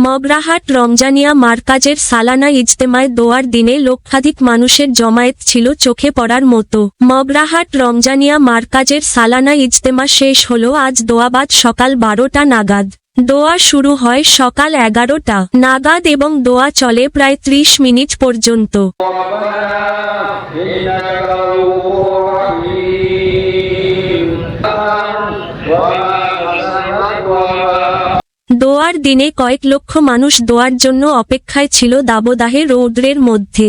মগরাহাট রমজানিয়া মারকাজের সালানা ইজতেমায় দোয়ার দিনে লক্ষাধিক মানুষের জমায়েত ছিল চোখে পড়ার মতো। মগরাহাট রমজানিয়া মারকাজের সালানা ইজতেমা শেষ হল আজ দোয়াবাদ সকাল 12টা নাগাদ। দোয়া শুরু হয় সকাল 11টা নাগাদ এবং দোয়া চলে প্রায় 30 মিনিট পর্যন্ত। দোয়ার দিনে কয়েক লক্ষ মানুষ দোয়ার জন্য অপেক্ষায় ছিল দাবদাহে রৌদ্রের মধ্যে।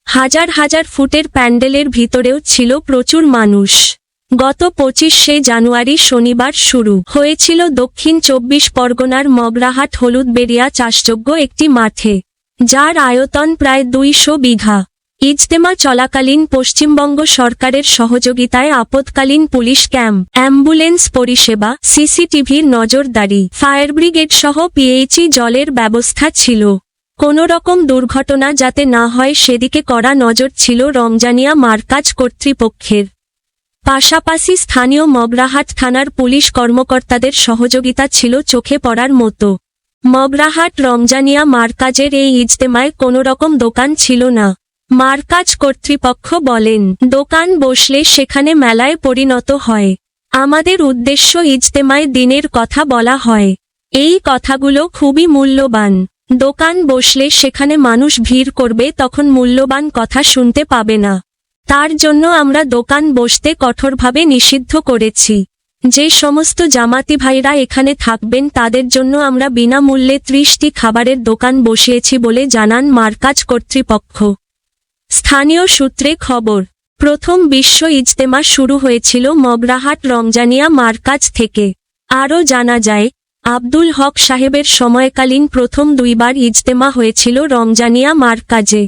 হাজার হাজার ফুটের প্যান্ডেলের ভিতরেও ছিল প্রচুর মানুষ। গত 25শে জানুয়ারি শনিবার শুরু হয়েছিল দক্ষিণ 24 পরগনার মগরাহাট হলুদবেড়িয়া চাষযোগ্য একটি মাঠে, যার আয়তন প্রায় 200 বিঘা। ইজতেমা চলাকালীন পশ্চিমবঙ্গ সরকারের সহযোগিতায় আপৎকালীন পুলিশ ক্যাম্প, অ্যাম্বুলেন্স পরিষেবা, সিসিটিভির নজরদারি, ফায়ার ব্রিগেড সহ পিএইচই জলের ব্যবস্থা ছিল। কোনো রকম দুর্ঘটনা যাতে না হয় সেদিকে কড়া নজর ছিল রমজানিয়া মারকাজ কর্তৃপক্ষের। পাশাপাশি স্থানীয় মগরাহাট থানার পুলিশ কর্মকর্তাদের সহযোগিতা ছিল চোখে পড়ার মতো। মগরাহাট রমজানিয়া মারকাজের এই ইজতেমায় কোনো রকম দোকান ছিল না। মারকাজ কর্তৃপক্ষ বলেন, দোকান বসলে সেখানে মেলায় পরিণত হয়। আমাদের উদ্দেশ্য ইজতেমায় দিনের কথা বলা হয়। এই কথাগুলো খুবই মূল্যবান। দোকান বসলে সেখানে মানুষ ভিড় করবে, তখন মূল্যবান কথা শুনতে পাবে না। তার জন্য আমরা দোকান বসতে কঠোরভাবে নিষিদ্ধ করেছি। যে সমস্ত জামাতি ভাইরা এখানে থাকবেন তাদের জন্য আমরা বিনামূল্যে 30টি খাবারের দোকান বসিয়েছি বলে জানান মারকাজ কর্তৃপক্ষ। স্থানীয় সূত্রে খবর, প্রথম বিশ্ব ইজতেমা শুরু হয়েছিল মগরাহাট রমজানিয়া মারকাজ থেকে। আরও জানা যায়, আব্দুল হক সাহেবের সময়কালীন প্রথম 2বার ইজতেমা হয়েছিল রমজানিয়া মারকাজে।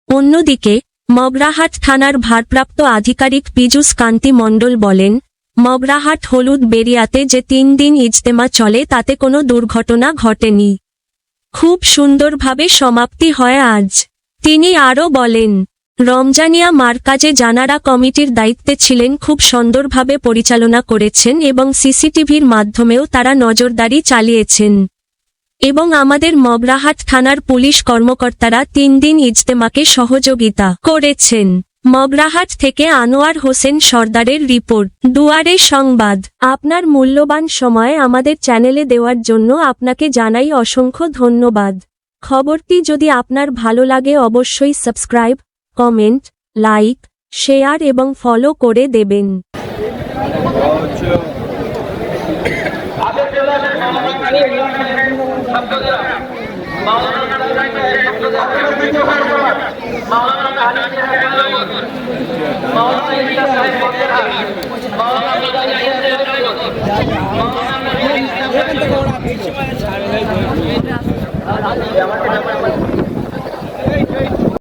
অন্যদিকে মগরাহাট থানার ভারপ্রাপ্ত আধিকারিক পীযূষ কান্তি মণ্ডল বলেন, মগরাহাট হলুদবেড়িয়াতে যে 3 দিন ইজতেমা চলে তাতে কোনো দুর্ঘটনা ঘটেনি। খুব সুন্দরভাবে সমাপ্তি হয় আজ। তিনি আরও বলেন, রমজানিয়া মারকাজে যানারা কমিটির দায়িত্বে ছিলেন খুব সুন্দরভাবে পরিচালনা করেছেন এবং সিসিটিভির মাধ্যমেও তারা নজরদারি চালিয়েছেন। এবং আমাদের মগরাহাট থানার পুলিশ কর্মকর্তারা 3 দিন ইজতেমাকে সহযোগিতা করেছেন। মগরাহাট থেকে আনোয়ার হোসেন সর্দারের রিপোর্ট, দুয়ারে সংবাদ। আপনার মূল্যবান সময় আমাদের চ্যানেলে দেওয়ার জন্য আপনাকে জানাই অসংখ্য ধন্যবাদ। খবরটি যদি আপনার ভালো লাগে অবশ্যই সাবস্ক্রাইব, কমেন্ট, লাইক, শেয়ার এবং ফলো করে দেবেন। মাওলানা